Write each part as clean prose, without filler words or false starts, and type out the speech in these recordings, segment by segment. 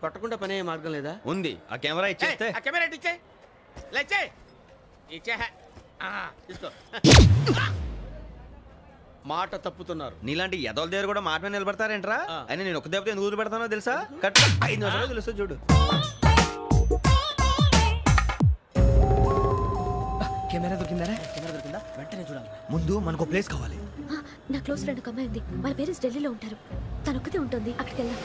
కొట్టకుండా పనే మార్గం లేదా? ఉంది. ఆ కెమెరా ఇచ్చేస్తే. ఆ కెమెరా ఇచ్చే లేచే ఇచ్చే తీసుకో. మాట తప్పుతున్నారు. నీలాంటి ఎదల దగ్గర కూడా మాట మీద నిలబడతారేంట్రా? అని నేను ఒక దెబ్బతో ఎందుకు ఊరు పెడతానో తెలుసా? కట్ 5 నిమిషాలు తెలుసు చూడు. కెమెరా దొరికిందా? వెంటనే చూడాలి. ముందు మనకు ప్లేస్ కావాలి. నా క్లోజ్ ఫ్రెండ్ ఒక అమ్మాయి ఉంది. వాళ్ళ పేరెంట్స్ ఢిల్లీలో ఉంటారు. తను ఒక్కతే ఉంటుంది. అక్కడికి వెళ్దాం.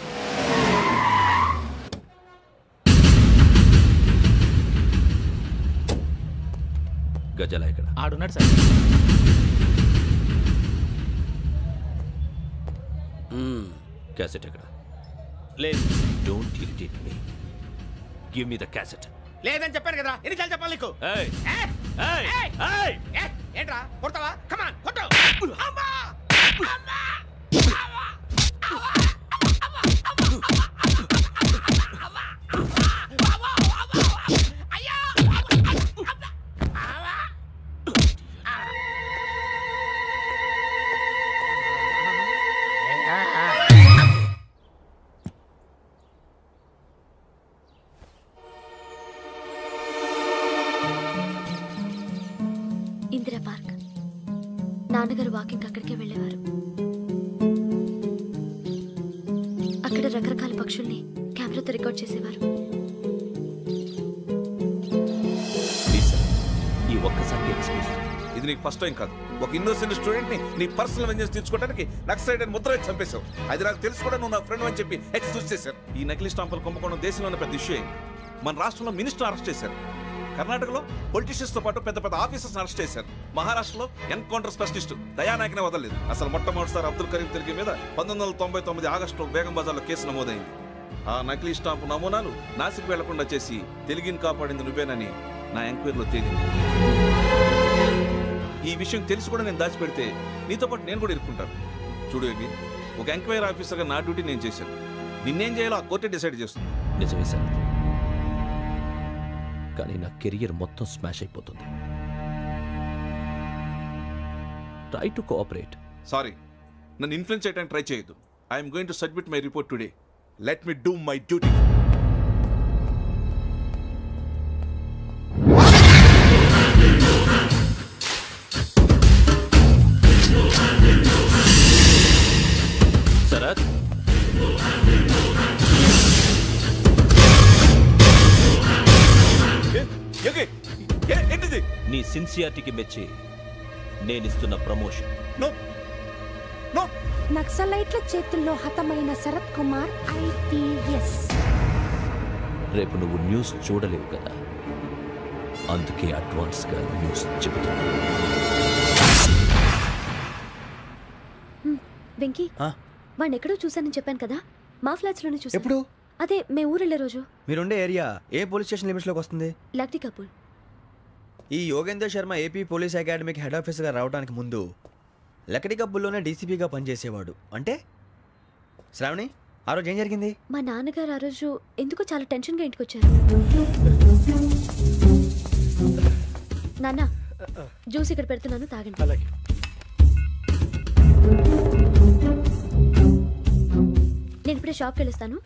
గజాల ఇక్కడ ఆడున్నాడు సార్. క్యాసెట్ ఎక్కడ? లేదు. Don't irritate me. Give me the cassette. లేదని చెప్పాను కదా, ఎన్నిసార్లు చెప్పాలి నీకు? ఏంట్రా కొడతావా? కమాన్ కొట్టు. ఇందిరా పార్క్. నాన్నగారు వాకింగ్ అక్కడికే వెళ్ళేవారు. అక్కడ రకరకాల పక్షుల్ని కెమెరాతో రికార్డ్ చేసేవారు. ఈ ఒక్కసారి ఎక్స్క్యూజ్. ఇది నీకు ఫస్ట్ టైం కాదు. ఒక ఇన్నోసెంట్ స్టూడెంట్ ని నీ పర్సనల్ వెంజెన్స్ తీర్చుకోవడానికి నక్సలైట్ అని ముద్ర వేసి చంపేశావు. అది నాకు తెలుసు కూడా నువ్వు నా ఫ్రెండ్ అని చెప్పి ఎక్స్క్యూజ్ చేశారు. ఈ నకిలీ స్టాంపులు కుంభకోణం దేశంలో ఉన్న పెద్ద ఇష్యూ అయింది. మన రాష్ట్రంలో మినిస్టర్ అరెస్ట్ చేశారు. కర్ణాటకలో పొలిటీషియన్స్ తో పాటు పెద్ద పెద్ద ఆఫీసర్స్ అరెస్ట్ చేశారు. మహారాష్ట్రలో ఎన్కౌంటర్ స్పెషలిస్ట్ దయానాయకనే వదలలేదు. అసలు మొట్టమొదటిసారి అబ్దుల్ కరీం తిరిగి మీద 1999 ఆగస్టులో బేగం బజార్లో కేసు నమోదైంది. ఆ నకిలీ స్టాంపు నమూనాలు నాసిక్ వెళ్లకుండా చేసి తెలుగుని కాపాడింది నువ్వేనని నా ఎంక్వైరీలో తేలింది. ఈ విషయం తెలిసి కూడా నేను దాచిపెడితే నీతో పాటు నేను కూడా ఇరుక్కుంటాను. చూడు యోగి, ఒక ఎంక్వైరీ ఆఫీసర్గా నా డ్యూటీ నేను చేశాను. నిన్నేం చేయాలో ఆ కోర్టే డిసైడ్ చేస్తుంది. నిజమే సార్, కానీ నా కెరియర్ మొత్తం స్మాష్ అయిపోతుంది. Try to cooperate. సారీ, నన్ను ఇన్ఫ్లుయెన్స్ చేయడానికి ట్రై చేయొద్దు. I'm going to submit my report today. Let me do my duty. Sharath, నీ సిన్సియారిటీకి మెచ్చి నేనిస్తున్న ప్రమోషన్. నక్సలైట్ల చేతుల్లో హతమైన శరత్ కుమార్ ఐపీఎస్. రేపు నువ్వు న్యూస్ చూడలేవు కదా, అందుకే అడ్వాన్స్ గా న్యూస్ చెబుతున్నా. వెంకీ, వాడిని ఎక్కడో చూశానని చెప్పాను కదా, మా ఫ్లాట్స్ లోనే చూసాను. ఎప్పుడు? అదే మేము ఊరెళ్ళే రోజు. మీరుండే ఏరియా ఏ పోలీస్ స్టేషన్ లిమిట్స్ లోకి వస్తుంది? లక్టీ కపూర్. ఈ యోగేందర్ శర్మ ఏపీ పోలీస్ అకాడమీకి హెడ్ ఆఫీసర్గా రావడానికి ముందు లకడి కబ్బుల్లోనే డీసీపీగా పనిచేసేవాడు. అంటే శ్రావణి, ఆ రోజు ఏం జరిగింది? మా నాన్నగారు ఆ రోజు ఎందుకో చాలా టెన్షన్గా ఇంటికి వచ్చారు. నాన్న, జ్యూస్ ఇక్కడ పెడుతున్నాను, తాగండి. నేను ఇప్పుడే షాప్కి వెళ్ళొస్తాను.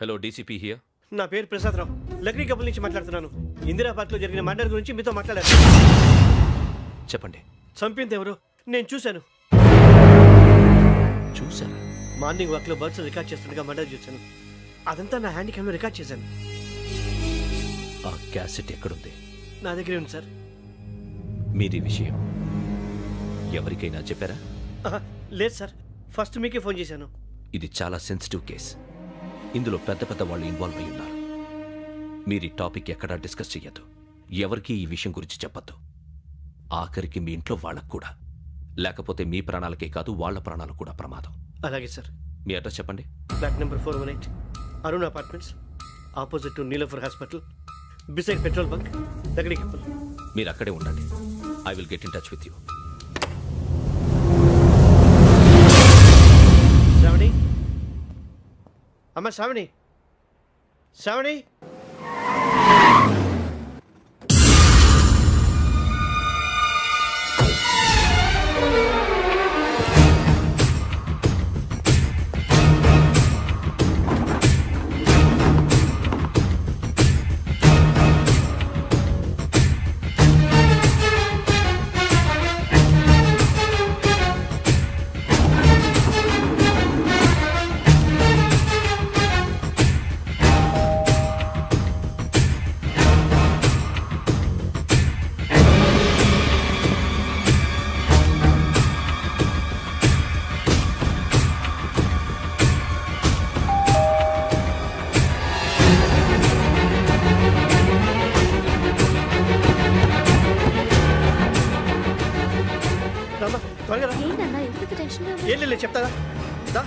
Hello, DCP here. నా పేరు ప్రసాద్ రావు, లక్డీ కపుల్ నుంచి మాట్లాడుతున్నాను. ఇందిరా పార్క్ లో జరిగిన మర్డర్ గురించి మీతో మాట్లాడారు. చెప్పండి. చంపింది ఎవరు? నేను చూశాను. చూశాను. మార్నింగ్ వాక్ లో బర్డ్స్ రికార్డ్ చేస్తుండగా మర్డర్ చూశాను. అదంతా నా హ్యాండ్ క్యామ్ లో రికార్డ్ చేశాను. ఆ క్యాసెట్ ఎక్కడుంది? నా దగ్గరే ఉంది సార్. మీది విషయం ఎవరికైనా చెప్పారా? లేదు సార్, ఫస్ట్ మీకే ఫోన్ చేశాను. ఇది చాలా సెన్సిటివ్ కేస్. ఇందులో పెద్ద పెద్ద వాళ్ళు ఇన్వాల్వ్ అయి ఉన్నారు. మీరు ఈ టాపిక్ ఎక్కడా డిస్కస్ చెయ్యొద్దు. ఎవరికి ఈ విషయం గురించి చెప్పొద్దు. ఆఖరికి మీ ఇంట్లో వాళ్ళకు కూడా. లేకపోతే మీ ప్రాణాలకే కాదు, వాళ్ళ ప్రాణాలు కూడా ప్రమాదం. అలాగే సార్. మీ అడ్రస్ చెప్పండి. Flat number 418, Arun apartments, opposite to Niloufer hospital, beside petrol bunk, Lakdi Kapul. మీరు అక్కడే ఉండండి. I will get in touch with you. Shravani, అమ్మ శ్రావణి, శ్రావణి. లేదు చెప్తాదా దా.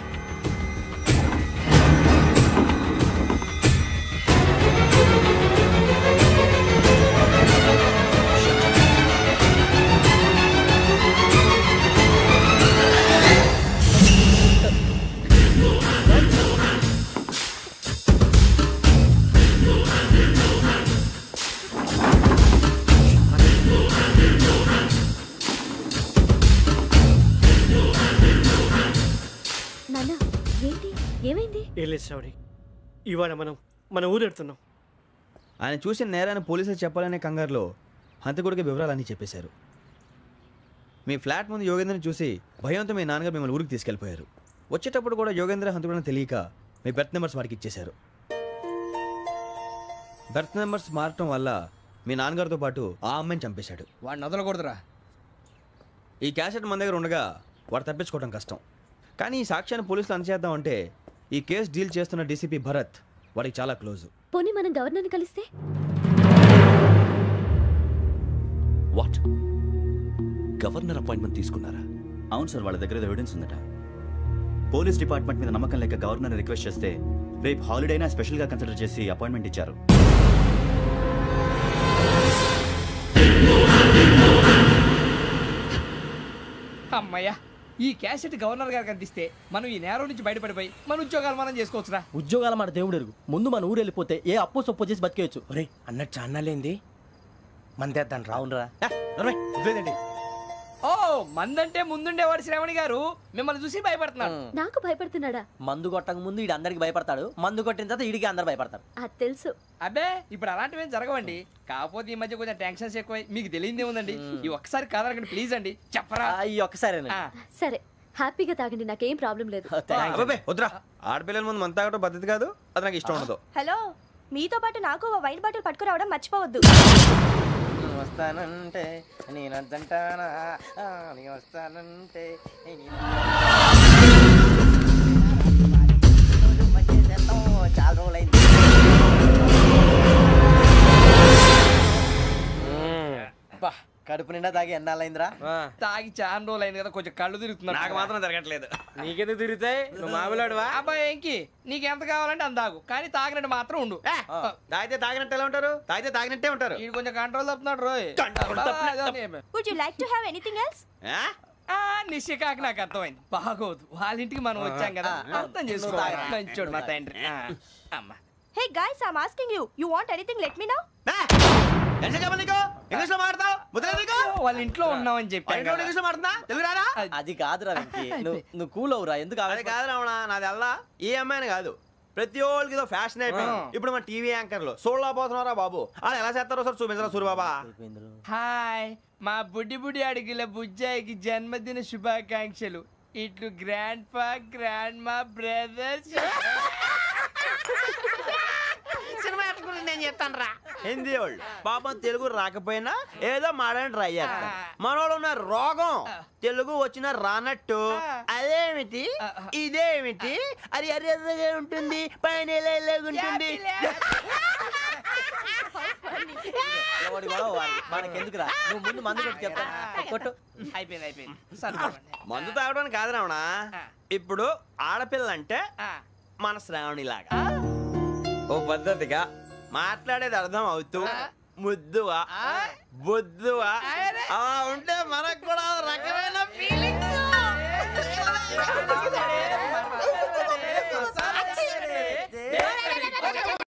నాన్న ఏంటి ఏమైంది? ఏం లేదు శ్రావణి, ఇవాళ మనం మన ఊరు వెళ్తున్నాం. ఆయన చూసిన నేరాన్ని పోలీసులు చెప్పాలనే కంగారులో హంతకుడికి వివరాలన్నీ చెప్పేశారు. మీ ఫ్లాట్ ముందు యోగేంద్రని చూసి భయంతో మీ నాన్నగారు మిమ్మల్ని ఊరికి తీసుకెళ్ళిపోయారు. వచ్చేటప్పుడు కూడా యోగేంద్ర హంతకుడని తెలియక మీ బెర్త్ నెంబర్స్ వాడికి ఇచ్చేశారు. బెర్త్ నెంబర్స్ మారటం వల్ల మీ నాన్నగారితో పాటు ఆ అమ్మాయిని చంపేశాడు. వాడిని వదలకూడదురా. ఈ క్యాసెట్ మన దగ్గర ఉండగా వాడు తప్పించుకోవడం కష్టం. కానీ ఈ సాక్ష్యాన్ని పోలీసులు అందచేద్దామంటే ఈ కేసు డీల్ చేస్తున్న డీసీపీ భరత్ వాడికి చాలా క్లోజు. పోనీ మనం గవర్నర్ని కలిస్తే? వాట్? గవర్నర్ అపాయింట్మెంట్ తీసుకున్నారా? అవును సార్, వాళ్ళ దగ్గర ఎవిడెన్స్ ఉందట. పోలీస్ డిపార్ట్మెంట్ మీద నమ్మకం లేక గవర్నర్ రిక్వెస్ట్ చేస్తే రేపు హాలిడే అయినా స్పెషల్గా కన్సిడర్ చేసి అపాయింట్మెంట్ ఇచ్చారు. అమ్మయ్యా, ఈ క్యాసెట్ గవర్నర్ గారికి అందిస్తే మనం ఈ నేరం నుంచి బయటపడిపోయి మన ఉద్యోగాలు మనం చేసుకోవచ్చురా. ఉద్యోగాల మాట దేవుడు ఎరుగు. ముందు మన ఊరు వెళ్ళిపోతే ఏ అప్పు సొప్పు చేసి బతికేయచ్చు. ఒరే అన్నట్టు చాన్నాలేంది మందేద్దాం రా. అవునరా? ఓ మందంటే ముందుండేవాడు శ్రావణి గారు మిమ్మల్ని చూసి భయపడుతున్నాడు. నాకు భయపడుతున్నాడా? మందు కొట్టక ముందు ఈడు అందరికి భయపడతాడు, మందు కొట్టిన తర్వాత ఈడికి అందరు భయపడతారు. అది తెలుసు. అబ్బే ఇప్పుడు అలాంటివి ఏం జరగవండి. కాకపోతే ఈ మధ్య కొంచెం టెన్షన్స్ ఎక్కువై మీకు తెలియదే ఉందండి. ఈ ఒక్కసారి కాదనకండి ప్లీజ్ అండి, చెప్పరా. ఈ ఒక్కసారి సరే హ్యాపీగా తాగండి, నాకేం ప్రాబ్లం లేదు. వద్దురా, ఆడపిల్లల ముందు మన తాగడం పద్ధతి కాదు, అది నాకు ఇష్టం ఉండదు. హలో, మీతో పాటు నాకు ఓ వైన్ బాటిల్ పట్టుకురావడం మర్చిపోవద్దు. వస్తానంటే నేనంటానా, వస్తానంటే చాలా రోజులైంది. కడుపు నిండా తాగి ఎన్నాళ్ళైందిరా? తాగి చాలా రోజులు అయింది కదా, కొంచెం కళ్ళు తిరుగుతున్నా. నాకు మాత్రం జరగట్లేదు. నీకెందుకు తిరుగుతాయి? నువ్వు మామిలాడువా? అబ్బాయి ఏంకి నీకు ఎంత కావాలంటే అంత తాగు, కానీ తాగినట్టు మాత్రం ఉండు. తాగితే తాగినట్టు ఎలా ఉంటారు? తాగితే తాగినట్టే ఉంటారు. వీడు కొంచెం కంట్రోల్ తప్పుతున్నాడు రోయ్. Would you like to have anything else? నిశ్చికాకి నాకు అర్థమైంది. బాగోదు, వాళ్ళ ఇంటికి మనం వచ్చాం కదా, అర్థం చేసుకోవాలి. మంచోడు మా తండ్రి. అమ్మా hey guys, I am asking you, you want anything let me know. English లో మాట్లాడతావు? వాళ్ళ ఇంట్లో ఉన్నామని చెప్పాను. ఇంగ్లీష్ లో మాట్లాడుతున్నా? తెలుగు రాదా? అది కాదురా వెంకీ, నువ్వు కూల్ అవురా. ఎందుకు అది కాదు రావణ, నాది అల్లా ఏ అమ్మాయిని కాదు, ప్రతి ఒళ్ళకి ఇదో ఫ్యాషన్ అయిపోయింది. ఇప్పుడు మన టీవీ యాంకర్లు సోళ్ళ పోతున్నారా బాబు, అది ఎలా చేస్తారో సార్ చూపించరా సూరిబాబా. హాయ్, మా బుడ్డి అడిగిల బుజ్జాయికి జన్మదిన శుభాకాంక్షలు. ఇట్లు గ్రాండ్ ఫా గ్రాండ్ మా బ్రదర్స్. సినిమా గురించి నేను చెప్తాను రా. హిందీ వాళ్ళు పాపం తెలుగు రాకపోయినా ఏదో మాడని ట్రై చేస్తారు. మనోళ్ళు ఉన్న రోగం తెలుగు వచ్చిన రానట్టు అదేమిటి ఇదేమిటి అది అర్రగా ఉంటుంది, పైన ఉంటుంది. మనకెందుకురా, నువ్వు ముందు మందు కొట్టు చెప్తా. కొట్టు. అయిపోయింది. మందు తాగడానికి కాదు రావణ, ఇప్పుడు ఆడపిల్లంటే మన శ్రావణి లాగా ఓ పద్ధతిగా మాట్లాడేది అర్థం అవుతూ ముద్దువా బొద్దువా అలా ఉంటే మనకు కూడా రకమైన ఫీలింగ్స్.